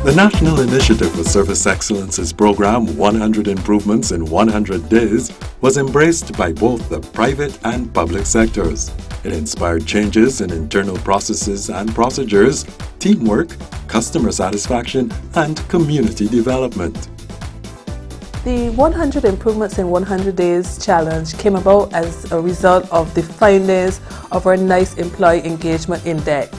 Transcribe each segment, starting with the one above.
The National Initiative for Service Excellence's program 100 Improvements in 100 Days was embraced by both the private and public sectors. It inspired changes in internal processes and procedures, teamwork, customer satisfaction, and community development. The 100 Improvements in 100 Days challenge came about as a result of the findings of our NISE Employee Engagement Index.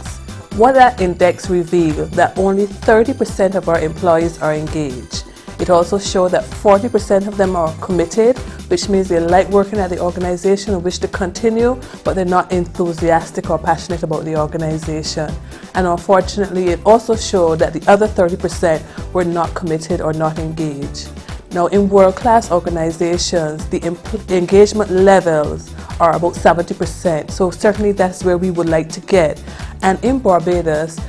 What that index revealed that only 30% of our employees are engaged. It also showed that 40% of them are committed, which means they like working at the organization and wish to continue, but they're not enthusiastic or passionate about the organization. And unfortunately, it also showed that the other 30% were not committed or not engaged. Now, in world-class organizations, the engagement levels are about 70%, so certainly that's where we would like to get. And in Barbados,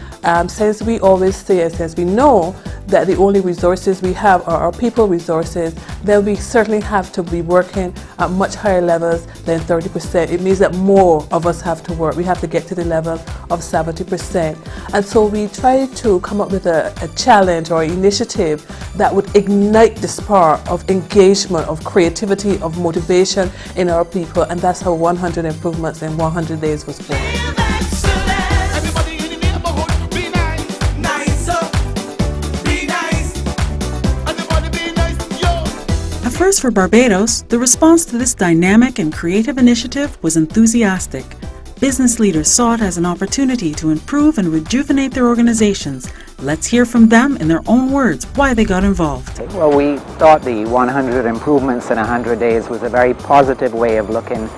since we always say, and since we know that the only resources we have are our people resources, then we certainly have to be working at much higher levels than 30%. It means that more of us have to work. We have to get to the level of 70%. And so we try to come up with a challenge or initiative that would ignite the spark of engagement, of creativity, of motivation in our people. And that's how 100 Improvements in 100 Days was born. First for Barbados, the response to this dynamic and creative initiative was enthusiastic. Business leaders saw it as an opportunity to improve and rejuvenate their organizations. Let's hear from them in their own words why they got involved. Well, we thought the 100 Improvements in 100 Days was a very positive way of looking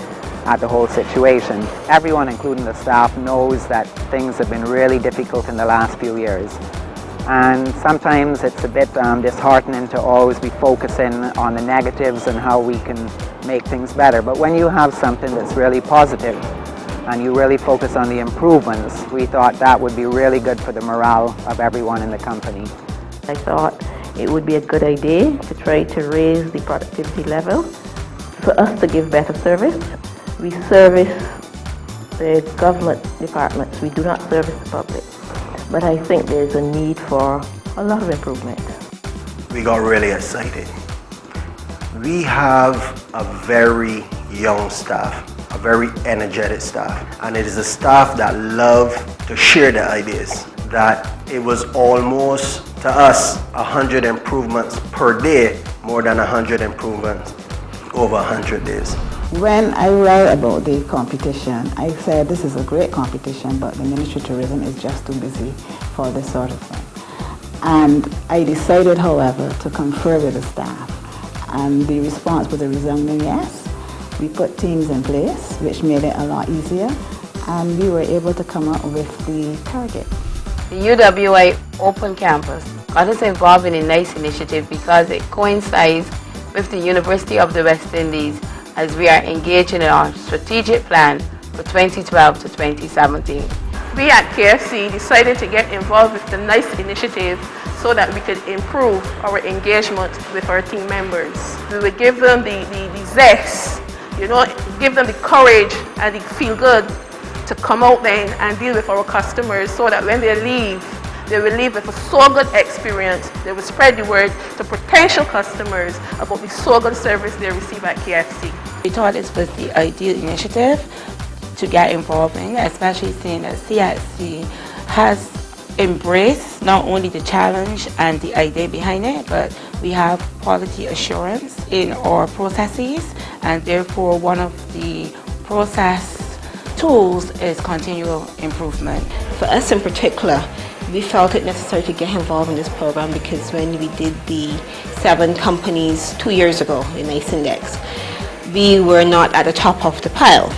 at the whole situation. Everyone, including the staff, knows that things have been really difficult in the last few years. And sometimes it's a bit disheartening to always be focusing on the negatives and how we can make things better. But when you have something that's really positive and you really focus on the improvements, we thought that would be really good for the morale of everyone in the company. I thought it would be a good idea to try to raise the productivity level for us to give better service. We service the government departments, we do not service the public. But I think there's a need for a lot of improvement. We got really excited. We have a very young staff, a very energetic staff, and it is a staff that love to share their ideas. That it was almost, to us, 100 improvements per day, more than 100 improvements over 100 days. When I read about the competition, I said this is a great competition, but the Ministry of Tourism is just too busy for this sort of thing. And I decided, however, to confer with the staff, and the response was a resounding yes. We put teams in place, which made it a lot easier, and we were able to come up with the target. The UWI Open Campus got us involved in the NISE initiative because it coincides with the University of the West Indies as we are engaging in our strategic plan for 2012 to 2017. We at KFC decided to get involved with the NISE initiative so that we could improve our engagement with our team members. We would give them the zest, give them the courage and the feel good to come out then and deal with our customers so that when they leave, they will leave with a so good experience. They will spread the word to potential customers about the so good service they receive at KFC. We thought this was the ideal initiative to get involved in, especially seeing that CIC has embraced not only the challenge and the idea behind it, but we have quality assurance in our processes, and therefore one of the process tools is continual improvement. For us in particular, we felt it necessary to get involved in this program because when we did the 7 companies 2 years ago, the NICE Index, we were not at the top of the pile,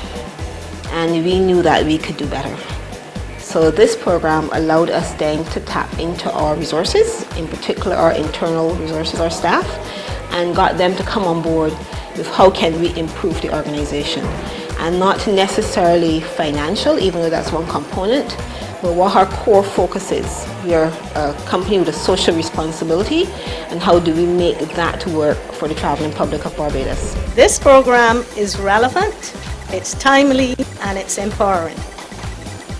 and we knew that we could do better. So this program allowed us then to tap into our resources, in particular our internal resources, our staff, and got them to come on board with how can we improve the organization. And not necessarily financial, even though that's one component, but what our core focus is. We are a company with a social responsibility, and how do we make that work for the traveling public of Barbados? This program is relevant, it's timely, and it's empowering.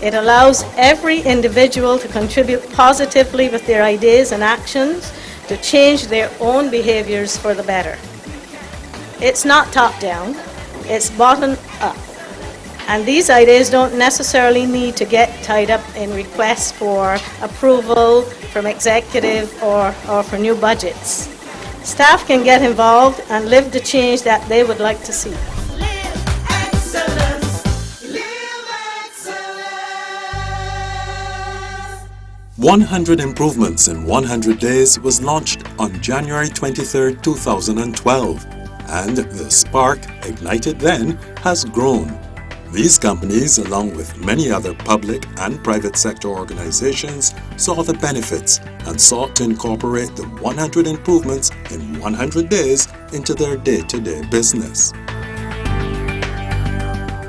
It allows every individual to contribute positively with their ideas and actions to change their own behaviors for the better. It's not top-down, it's bottom-up. And these ideas don't necessarily need to get tied up in requests for approval from executive or for new budgets. Staff can get involved and live the change that they would like to see. 100 Improvements in 100 Days was launched on January 23, 2012, and the spark ignited then has grown. These companies, along with many other public and private sector organizations, saw the benefits and sought to incorporate the 100 Improvements in 100 Days into their day-to-day business.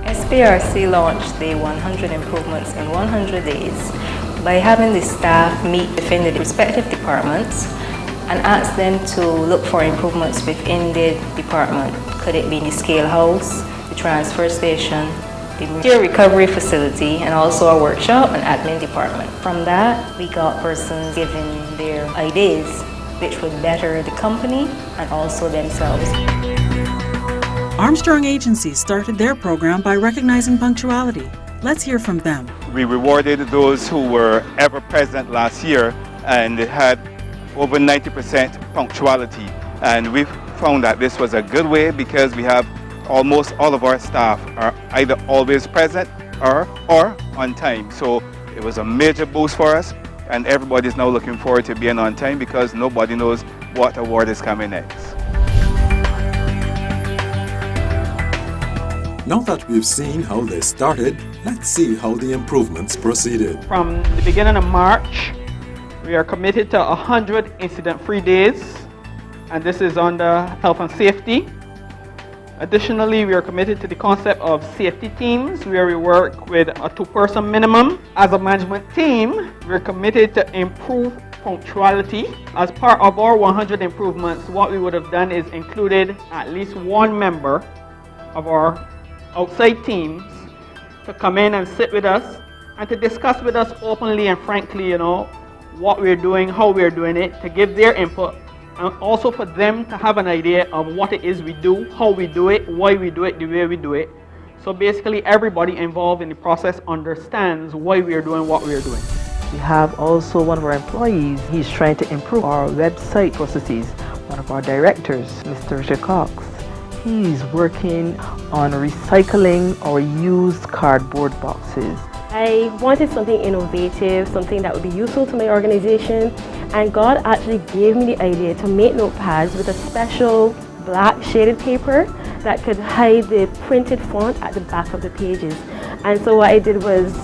SPRC launched the 100 Improvements in 100 Days by having the staff meet within the respective departments and ask them to look for improvements within the department. Could it be the scale house, the transfer station, the material recovery facility, and also a workshop and admin department. From that, we got persons giving their ideas which would better the company and also themselves. Armstrong Agency started their program by recognizing punctuality. Let's hear from them. We rewarded those who were ever present last year and had over 90% punctuality. And we found that this was a good way because we have almost all of our staff are either always present or on time. So it was a major boost for us, and everybody's now looking forward to being on time because nobody knows what award is coming next. Now that we've seen how they started, let's see how the improvements proceeded. From the beginning of March, we are committed to 100 incident-free days, and this is under health and safety. Additionally, we are committed to the concept of safety teams, where we work with a 2-person minimum. As a management team, we're committed to improve punctuality. As part of our 100 improvements, what we would have done is included at least one member of our outside teams to come in and sit with us and to discuss with us openly and frankly, what we're doing, how we're doing it, to give their input, and also for them to have an idea of what it is we do, how we do it, why we do it, the way we do it. So basically everybody involved in the process understands why we are doing what we are doing. We have also one of our employees, he's trying to improve our website processes. One of our directors, Mr. Richard Cox, he's working on recycling our used cardboard boxes. I wanted something innovative, something that would be useful to my organization, and God actually gave me the idea to make notepads with a special black shaded paper that could hide the printed font at the back of the pages. And so what I did was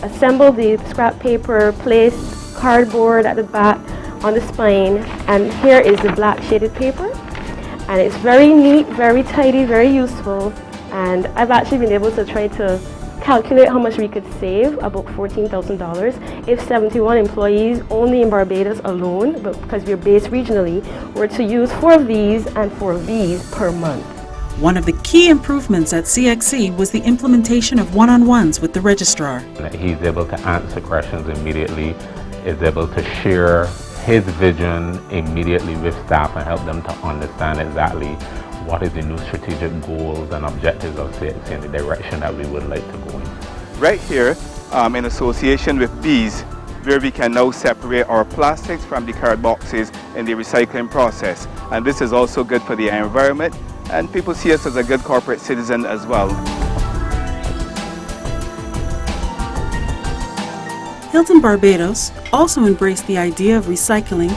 assemble the scrap paper, place cardboard at the back on the spine, and here is the black shaded paper. And it's very neat, very tidy, very useful, and I've actually been able to try to calculate how much we could save, about $14,000, if 71 employees only in Barbados alone, but because we're based regionally, were to use 4 of these and 4 of these per month. One of the key improvements at CXC was the implementation of one-on-ones with the registrar. He's able to answer questions immediately, is able to share his vision immediately with staff and help them to understand exactly what is the new strategic goals and objectives of CXC and the direction that we would like to go in. Right here, in association with Bees, where we can now separate our plastics from the card boxes in the recycling process. And this is also good for the environment, and people see us as a good corporate citizen as well. Hilton Barbados also embraced the idea of recycling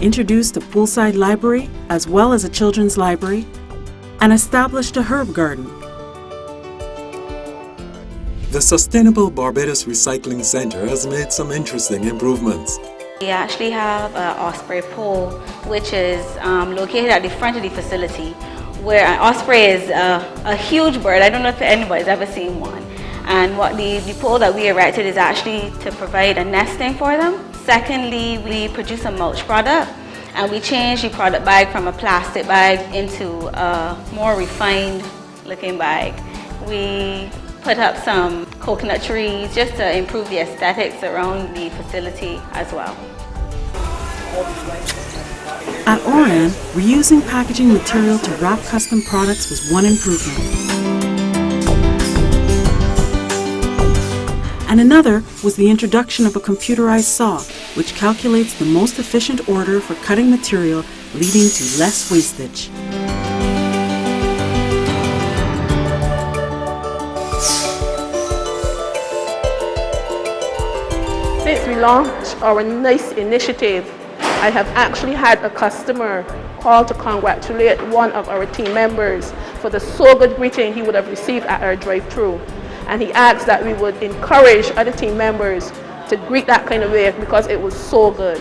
introduced a poolside library as well as a children's library, and established a herb garden. The Sustainable Barbados Recycling Center has made some interesting improvements. We actually have an osprey pole, which is located at the front of the facility, where an osprey is a huge bird. I don't know if anybody's ever seen one. And what the pole that we erected is actually to provide a nesting for them. Secondly, we produce a mulch product, And we changed the product bag from a plastic bag into a more refined looking bag. We put up some coconut trees just to improve the aesthetics around the facility as well. At Oran, reusing packaging material to wrap custom products was one improvement. And another was the introduction of a computerized saw, which calculates the most efficient order for cutting material, leading to less wastage. Since we launched our NISE initiative, I have actually had a customer call to congratulate one of our team members for the so good greeting he would have received at our drive-thru. And he asked that we would encourage other team members to greet that kind of way because it was so good.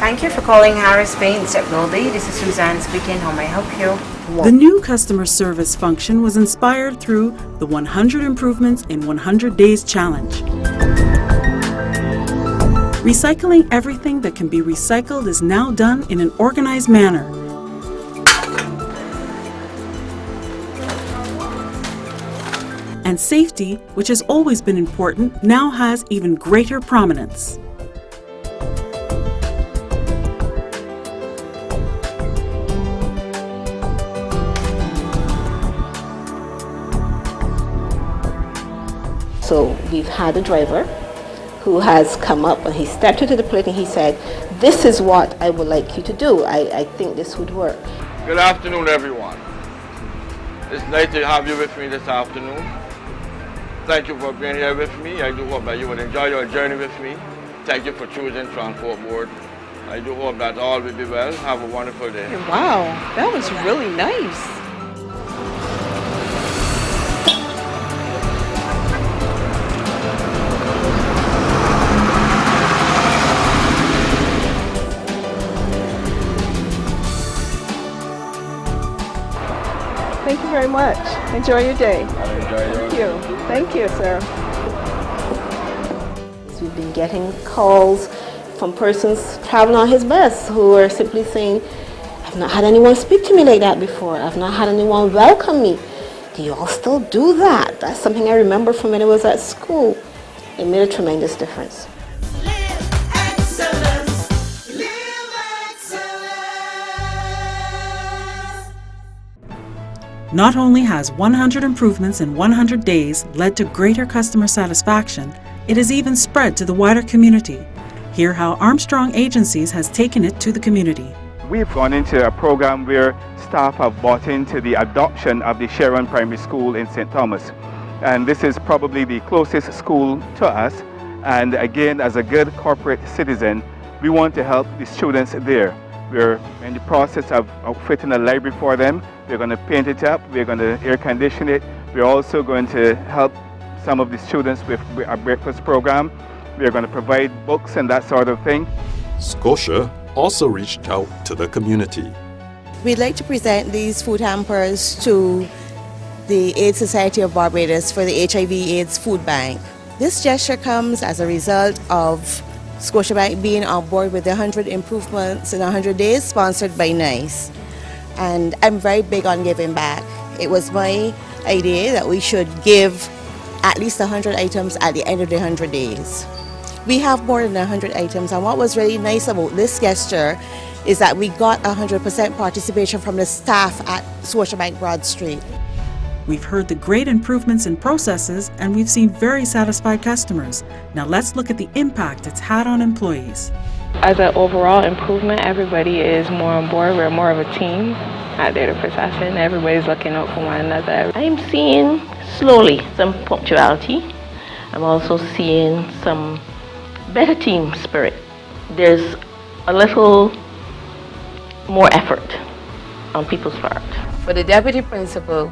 Thank you for calling Harris Paints at Goldie. This is Suzanne speaking. How may I help you? The new customer service function was inspired through the 100 Improvements in 100 Days Challenge. Recycling everything that can be recycled is now done in an organized manner. And safety, which has always been important, now has even greater prominence. So we've had a driver who has come up and he stepped into the plate and he said, "This is what I would like you to do. I think this would work." Good afternoon, everyone. It's nice to have you with me this afternoon. Thank you for being here with me. I do hope that you will enjoy your journey with me. Thank you for choosing Transport Board. I do hope that all will be well. Have a wonderful day. Wow, that was really nice. Thank you very much. Enjoy your day. Thank you. Thank you, sir. We've been getting calls from persons traveling on his bus who are simply saying, "I've not had anyone speak to me like that before. I've not had anyone welcome me. Do you all still do that?" That's something I remember from when I was at school. It made a tremendous difference. Not only has 100 Improvements in 100 Days led to greater customer satisfaction, it has even spread to the wider community. Hear how Armstrong Agencies has taken it to the community. We've gone into a program where staff have bought into the adoption of the Sharon Primary School in St. Thomas. And this is probably the closest school to us. And again, as a good corporate citizen, we want to help the students there. We're in the process of outfitting a library for them. We're going to paint it up. We're going to air condition it. We're also going to help some of the students with a breakfast program. We're going to provide books and that sort of thing. Scotia also reached out to the community. We'd like to present these food hampers to the AIDS Society of Barbados for the HIV/AIDS Food Bank. This gesture comes as a result of Scotiabank being on board with the 100 Improvements in 100 Days sponsored by NISE. And I'm very big on giving back. It was my idea that we should give at least 100 items at the end of the 100 days. We have more than 100 items, and what was really nice about this gesture is that we got 100% participation from the staff at Scotiabank Broad Street. We've heard the great improvements in processes, and we've seen very satisfied customers. Now let's look at the impact it's had on employees. As an overall improvement, everybody is more on board. We're more of a team at data processing. Everybody's looking out for one another. I'm seeing slowly some punctuality. I'm also seeing some better team spirit. There's a little more effort on people's part. For the deputy principal,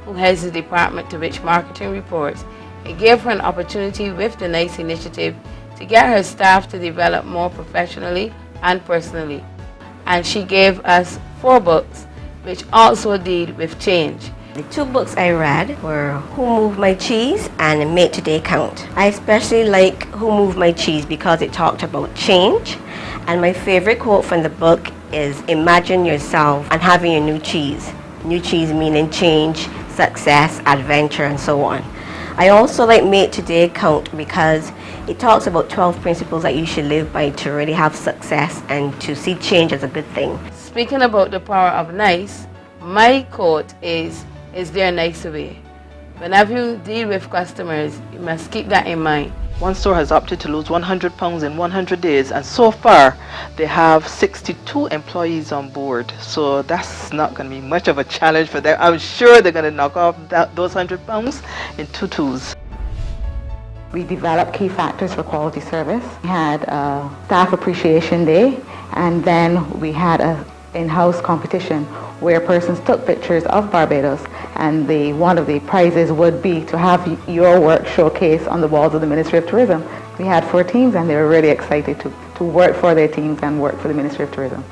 who heads the department to which marketing reports, it gave her an opportunity with the NICE initiative to get her staff to develop more professionally and personally. And she gave us 4 books which also deal with change. The two books I read were Who Moved My Cheese and Make Today Count. I especially like Who Moved My Cheese because it talked about change, and my favorite quote from the book is imagine yourself and having a new cheese. New cheese meaning change, success, adventure, and so on. I also like Make Today Count because it talks about 12 principles that you should live by to really have success and to see change as a good thing. Speaking about the power of NISE, my quote is there a nicer way? Whenever you deal with customers, you must keep that in mind. One store has opted to lose 100 pounds in 100 days, and so far they have 62 employees on board. So that's not going to be much of a challenge for them. I'm sure they're going to knock off those 100 pounds in 2 twos. We developed key factors for quality service. We had a staff appreciation day, and then we had a in-house competition where persons took pictures of Barbados, and one of the prizes would be to have your work showcased on the walls of the Ministry of Tourism. We had 4 teams, and they were really excited to work for their teams and work for the Ministry of Tourism.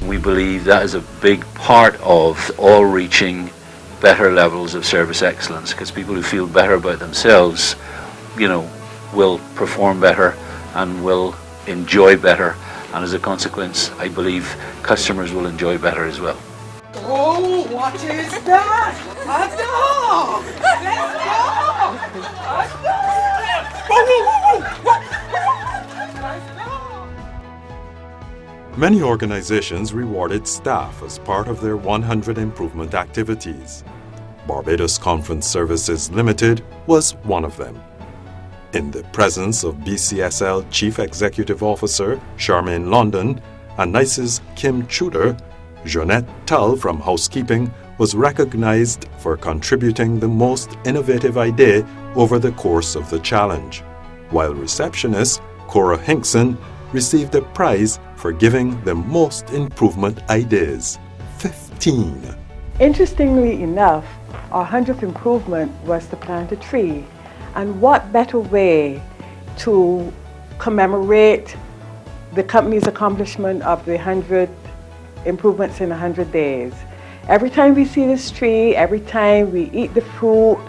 We believe that is a big part of all reaching better levels of service excellence, because people who feel better about themselves, will perform better and will enjoy better, and as a consequence, I believe customers will enjoy better as well. Oh, what is that? A dog! Let's go! Many organizations rewarded staff as part of their 100 improvement activities. Barbados Conference Services Limited was one of them. In the presence of BCSL Chief Executive Officer Charmaine London and NICE's Kim Tudor, Jeanette Tull from Housekeeping was recognized for contributing the most innovative idea over the course of the challenge, while receptionist Cora Hinkson received a prize for giving the most improvement ideas, 15. Interestingly enough, our 100th improvement was to plant a tree. And what better way to commemorate the company's accomplishment of the 100 improvements in 100 days. Every time we see this tree, every time we eat the fruit,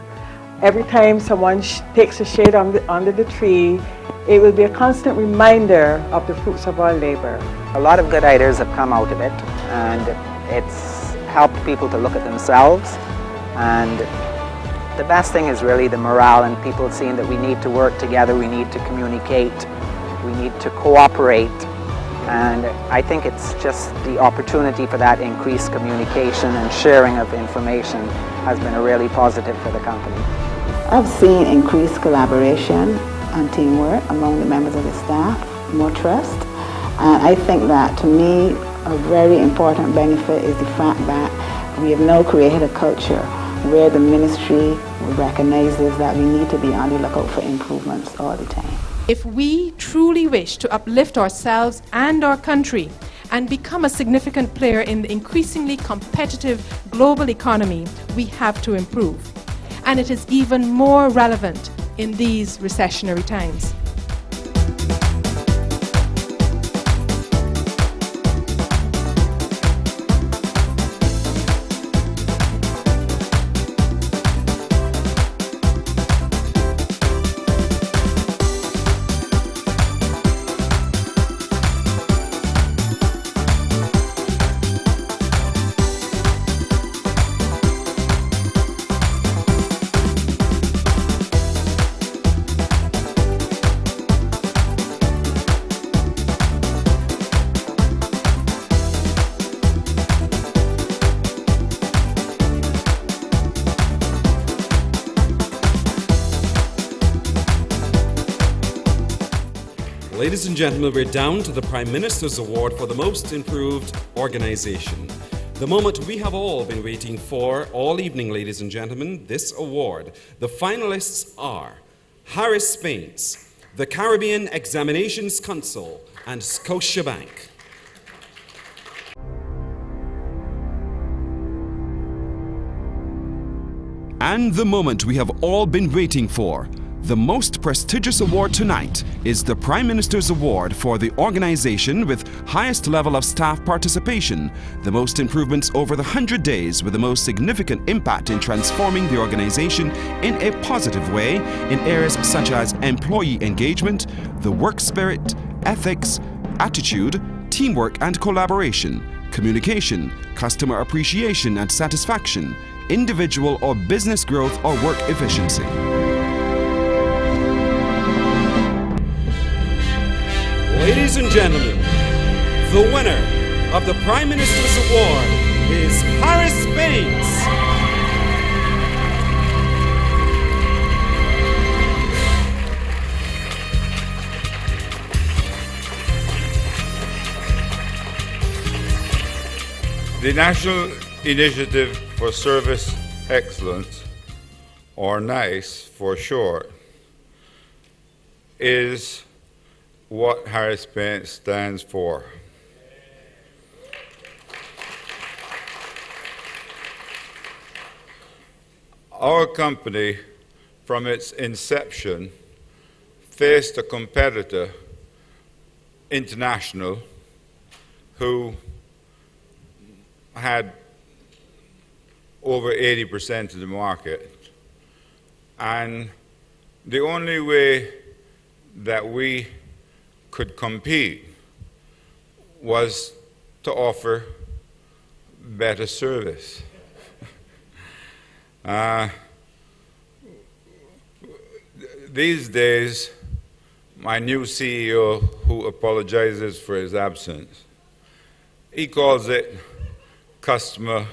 every time someone takes a shade under the tree, it will be a constant reminder of the fruits of our labor. A lot of good ideas have come out of it, and it's helped people to look at themselves, and the best thing is really the morale and people seeing that we need to work together, we need to communicate, we need to cooperate, and I think it's just the opportunity for that increased communication and sharing of information has been a really positive for the company. I've seen increased collaboration and teamwork among the members of the staff, more trust, and I think that to me a very important benefit is the fact that we have now created a culture where the ministry recognizes that we need to be on the lookout for improvements all the time. If we truly wish to uplift ourselves and our country and become a significant player in the increasingly competitive global economy, we have to improve. And it is even more relevant in these recessionary times. Ladies and gentlemen, we're down to the Prime Minister's Award for the Most Improved Organization. The moment we have all been waiting for all evening, ladies and gentlemen, this award. The finalists are Harris Paints, the Caribbean Examinations Council, and Scotiabank. And the moment we have all been waiting for. The most prestigious award tonight is the Prime Minister's Award for the organization with highest level of staff participation, the most improvements over the 100 days with the most significant impact in transforming the organization in a positive way in areas such as employee engagement, the work spirit, ethics, attitude, teamwork and collaboration, communication, customer appreciation and satisfaction, individual or business growth or work efficiency. Ladies and gentlemen, the winner of the Prime Minister's Award is Harris Baines. The National Initiative for Service Excellence, or NISE for short, is what Harris Baines stands for. Our company, from its inception, faced a competitor, International, who had over 80% of the market. And the only way that we could compete was to offer better service. These days, my new CEO, who apologizes for his absence, he calls it customer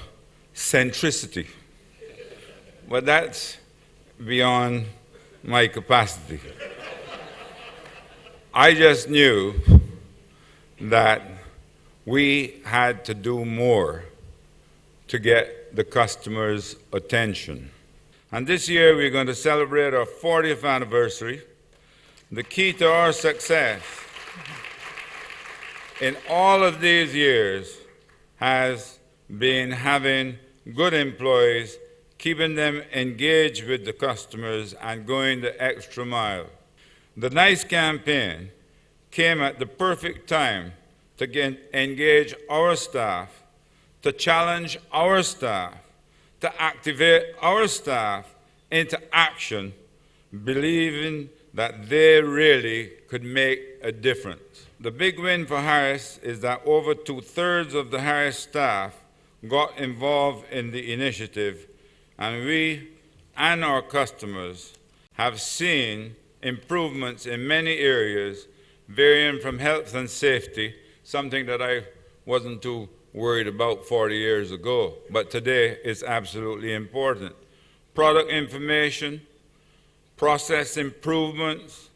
centricity. But that's beyond my capacity. I just knew that we had to do more to get the customer's attention. And this year we're going to celebrate our 40th anniversary. The key to our success in all of these years has been having good employees, keeping them engaged with the customers and going the extra mile. The NICE campaign came at the perfect time to engage our staff, to challenge our staff, to activate our staff into action, believing that they really could make a difference. The big win for Harris is that over 2/3 of the Harris staff got involved in the initiative, and we and our customers have seen improvements in many areas, varying from health and safety, something that I wasn't too worried about 40 years ago, but today is absolutely important. Product information, process improvements.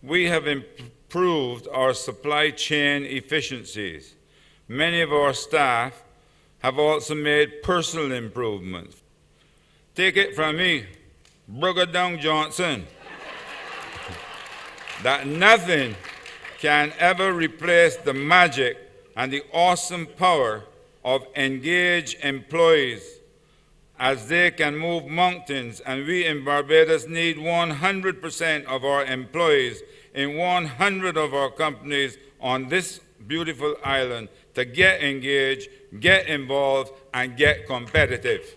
We have improved our supply chain efficiencies. Many of our staff have also made personal improvements. Take it from me, Brugger Down Johnson, that nothing can ever replace the magic and the awesome power of engaged employees, as they can move mountains, and we in Barbados need 100% of our employees in 100 of our companies on this beautiful island to get engaged, get involved, and get competitive.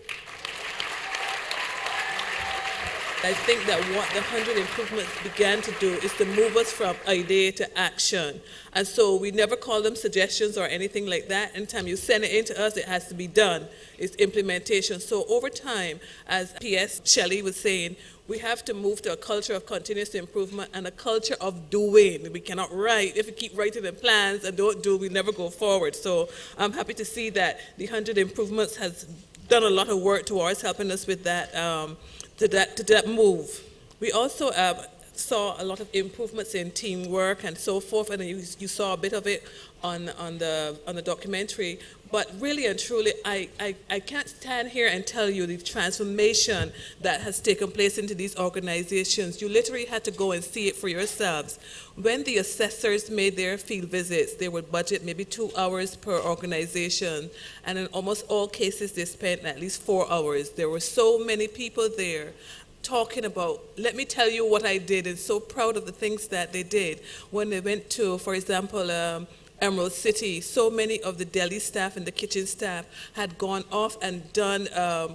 I think that what the 100 improvements began to do is to move us from idea to action. And so we never call them suggestions or anything like that. Anytime you send it in to us, it has to be done. It's implementation. So over time, as PS Shelley was saying, we have to move to a culture of continuous improvement and a culture of doing. We cannot write. If we keep writing the plans and don't do, we never go forward. So I'm happy to see that the 100 improvements has done a lot of work towards helping us with that, to that move. We also saw a lot of improvements in teamwork and so forth, and you saw a bit of it on the documentary. But really and truly, I can't stand here and tell you the transformation that has taken place into these organizations. You literally had to go and see it for yourselves. When the assessors made their field visits, they would budget maybe 2 hours per organization, and in almost all cases, they spent at least 4 hours. There were so many people there. talking about, let me tell you what I did, and so proud of the things that they did. When they went to, for example, Emerald City, so many of the deli staff and the kitchen staff had gone off and done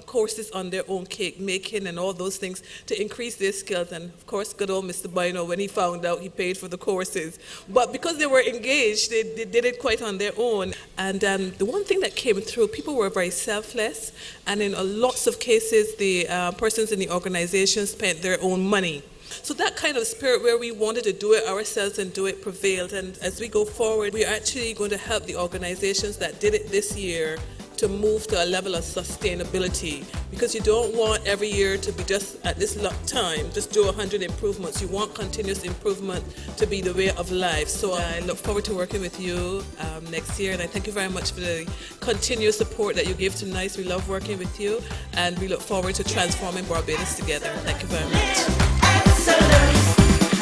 courses on their own cake making and all those things to increase their skills. And of course, good old Mr. Bino, when he found out, he paid for the courses. But because they were engaged, they did it quite on their own. And the one thing that came through, people were very selfless, and in lots of cases, the persons in the organization spent their own money. So that kind of spirit where we wanted to do it ourselves and do it prevailed. And as we go forward, we're actually going to help the organizations that did it this year to move to a level of sustainability, because you don't want every year to be just at this time, just do 100 improvements. You want continuous improvement to be the way of life. So I look forward to working with you next year, and I thank you very much for the continuous support that you give to NISE. We love working with you, and we look forward to transforming Barbados together. Thank you very much.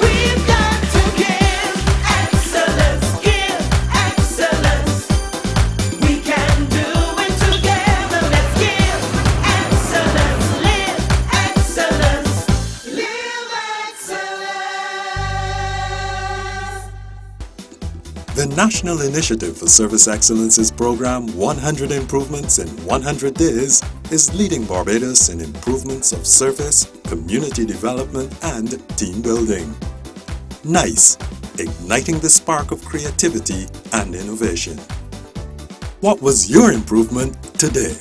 We've got to give excellence, we can do it together. Let's give excellence, live excellence, live excellence. The National Initiative for Service Excellence's program 100 Improvements in 100 Days is leading Barbados in improvements of service, community development, and team building. NISE, igniting the spark of creativity and innovation. What was your improvement today?